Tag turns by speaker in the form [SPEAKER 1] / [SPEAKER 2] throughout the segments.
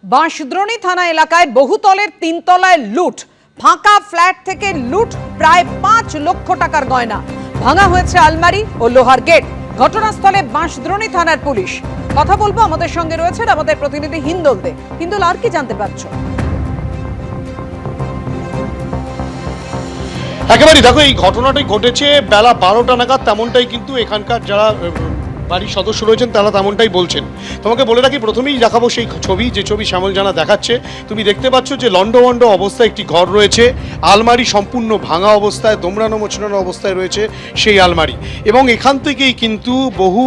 [SPEAKER 1] বাঁশদ্রোণী থানা এলাকায় বহুতলের তিনতলায় লুট, ফাঁকা ফ্ল্যাট থেকে লুট প্রায় ৫ লক্ষ টাকার গয়না। ভাঙা হয়েছে আলমারি ও লোহার গেট। ঘটনাস্থলে বাঁশদ্রোণী থানার পুলিশ। কথা বলবো, আমাদের সঙ্গে রয়েছেন আমাদের প্রতিনিধি হিন্দল দে। হিন্দল, আর কি জানতে পারছো?
[SPEAKER 2] একেবারেই দেখো, এই ঘটনাটাই ঘটেছে বেলা ১২টা নাগাদ। তেমনটাই কিন্তু এখানকার যারা বাড়ির সদস্য রয়েছেন তারা তেমনটাই বলছেন। তোমাকে বলে রাখি, প্রথমেই দেখাবো সেই ছবি, যে ছবি শ্যামল জানা দেখাচ্ছে। তুমি দেখতে পাচ্ছ যে লন্ডভন্ড অবস্থায় একটি ঘর রয়েছে, আলমারি সম্পূর্ণ ভাঙা অবস্থায়, দোমড়ানো মোচড়ানো অবস্থায় রয়েছে সেই আলমারি। এবং এখান থেকেই কিন্তু বহু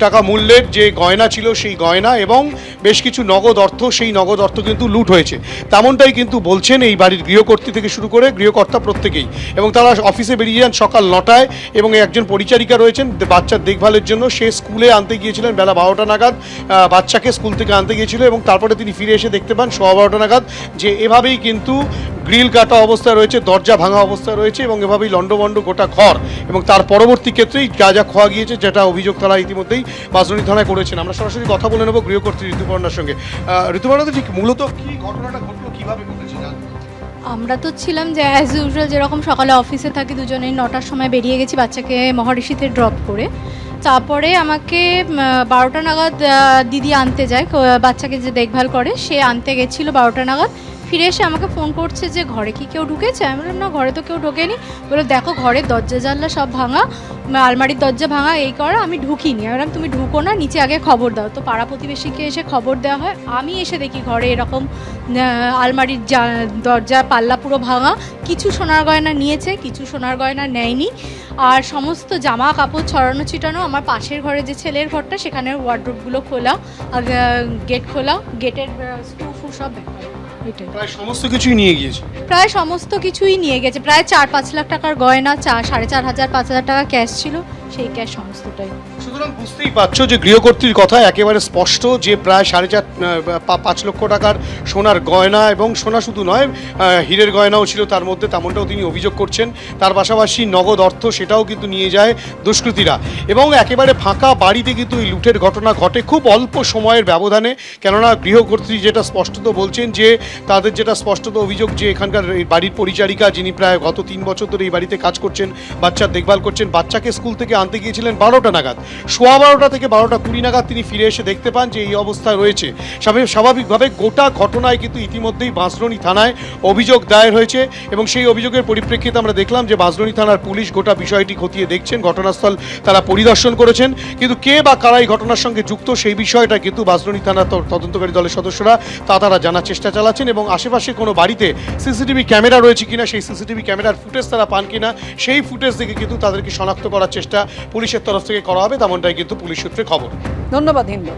[SPEAKER 2] টাকা মূল্যের যে গয়না ছিল সেই গয়না এবং বেশ কিছু নগদ অর্থ, সেই নগদ অর্থ কিন্তু লুট হয়েছে। তেমনটাই কিন্তু বলছেন এই বাড়ির গৃহকর্ত্রী থেকে শুরু করে গৃহকর্তা প্রত্যেকেই। এবং তারা অফিসে বেরিয়ে যান সকাল ৯টায় এবং একজন পরিচারিকা রয়েছেন বাচ্চার দেখভালের জন্য। সে স্কুলে আনতে গিয়েছিলেন বেলা ১২টা নাগাদ, বাচ্চাকে স্কুল থেকে আনতে গিয়েছিল এবং তারপরে তিনি ফিরে এসে দেখতে পান ১১:১২ নাগাদ যে এভাবেই কিন্তু গ্রিল কাটা অবস্থায় রয়েছে, দরজা ভাঙা অবস্থায় রয়েছে এবং এভাবেই লন্ডভন্ড গোটা ঘর। এবং তার পরবর্তী ক্ষেত্রেই যা যা খোয়া গিয়েছে, যেটা অভিযোগ তারা ইতিমধ্যেই বাঁশদ্রোণী থানায় করেছেন। আমরা সরাসরি কথা বলে নেব গৃহকর্ত্রী ঋতুপর্ণার সঙ্গে। ঋতুপর্ণা, ঠিক মূলত কি ঘটনাটা ঘটলো, কিভাবে ঘটেছে?
[SPEAKER 3] আমরা তো ছিলাম যে অ্যাজ ইউজুয়াল যেরকম সকালে অফিসে থাকি, দুজনেই ৯টার সময় বেরিয়ে গেছি বাচ্চাকে মহর্ষিতে ড্রপ করে। তারপরে আমাকে ১২টা নাগাদ দিদি আনতে যায়, বাচ্চাকে যে দেখভাল করে সে আনতে গেছিলো ১২টা নাগাদ। ফিরে এসে আমাকে ফোন করছে যে ঘরে কি কেউ ঢুকেছে? আমি বললাম না, ঘরে তো কেউ ঢোকেনি। বলে দেখো ঘরের দরজা জানলা সব ভাঙা, আলমারির দরজা ভাঙা, এই করা, আমি ঢুকিনি। আমি বললাম তুমি ঢুকো না, নিচে আগে খবর দাও। তো পাড়া প্রতিবেশীকে এসে খবর দেওয়া হয়। আমি এসে দেখি ঘরে এরকম আলমারির দরজা পাল্লা পুরো ভাঙা। কিছু সোনার গয়না নিয়েছে, কিছু সোনার গয়না নেয়নি। আর সমস্ত জামা কাপড় ছড়ানো ছিটানো। আমার পাশের ঘরে যে ছেলের ঘরটা, সেখানের ওয়ার্ড্রোবগুলো খোলা, গেট খোলা, গেটের স্ক্রু ফু সব
[SPEAKER 2] প্রায় সমস্ত কিছুই নিয়ে গিয়েছে।
[SPEAKER 3] প্রায় সমস্ত কিছুই নিয়ে গেছে। প্রায় ৪-৫ লাখ টাকার গয়না, ৪,৫০০ টাকা ক্যাশ ছিল, সেই ক্যাশ সমস্তটাই।
[SPEAKER 2] সুতরাং বুঝতেই পারছো যে গৃহকর্ত্রীর কথা একেবারে স্পষ্ট যে প্রায় ৫ লক্ষ টাকার সোনার গয়না, এবং সোনা শুধু নয়, হীরের গয়নাও ছিল তার মধ্যে, তেমনটাও তিনি অভিযোগ করছেন। তার পাশাপাশি নগদ অর্থ, সেটাও কিন্তু নিয়ে যায় দুষ্কৃতীরা। এবং একেবারে ফাঁকা বাড়িতে কিন্তু এই লুটের ঘটনা ঘটে খুব অল্প সময়ের ব্যবধানে। কেননা গৃহকর্ত্রী যেটা স্পষ্টত বলছেন যে তাদের যেটা স্পষ্টত অভিযোগ যে এখানকার বাড়ির পরিচারিকা, যিনি প্রায় গত ৩ বছর ধরে এই বাড়িতে কাজ করছেন, বাচ্চার দেখভাল করছেন, বাচ্চাকে স্কুল থেকে আনতে গিয়েছিলেন ১২টা নাগাদ। ১২:১২ থেকে ১২:২০ নাগাদ তিনি ফিরে এসে দেখতে পান যে এই অবস্থায় রয়েছে। স্বাভাবিকভাবে গোটা ঘটনায় কিন্তু ইতিমধ্যেই বাঁশদ্রোণী থানায় অভিযোগ দায়ের হয়েছে এবং সেই অভিযোগের পরিপ্রেক্ষিতে আমরা দেখলাম যে বাঁশদ্রোণী থানার পুলিশ গোটা বিষয়টি খতিয়ে দেখছেন, ঘটনাস্থল তারা পরিদর্শন করেছেন। কিন্তু কে বা কারা এই ঘটনার সঙ্গে যুক্ত, সেই বিষয়টা কিন্তু বাঁশদ্রোণী থানার তদন্তকারী দলের সদস্যরা তারা জানার চেষ্টা চালাচ্ছেন। এবং আশেপাশে কোনো বাড়িতে সিসিটিভি ক্যামেরা রয়েছে কিনা, সেই সিসিটিভি ক্যামেরার ফুটেজ তারা পান কিনা, সেই ফুটেজ দেখে কিন্তু তাদেরকে শনাক্ত করার চেষ্টা পুলিশের তরফ থেকে করা হবে, তেমনটাই কিন্তু পুলিশ সূত্রে খবর।
[SPEAKER 1] ধন্যবাদ হিন্দল।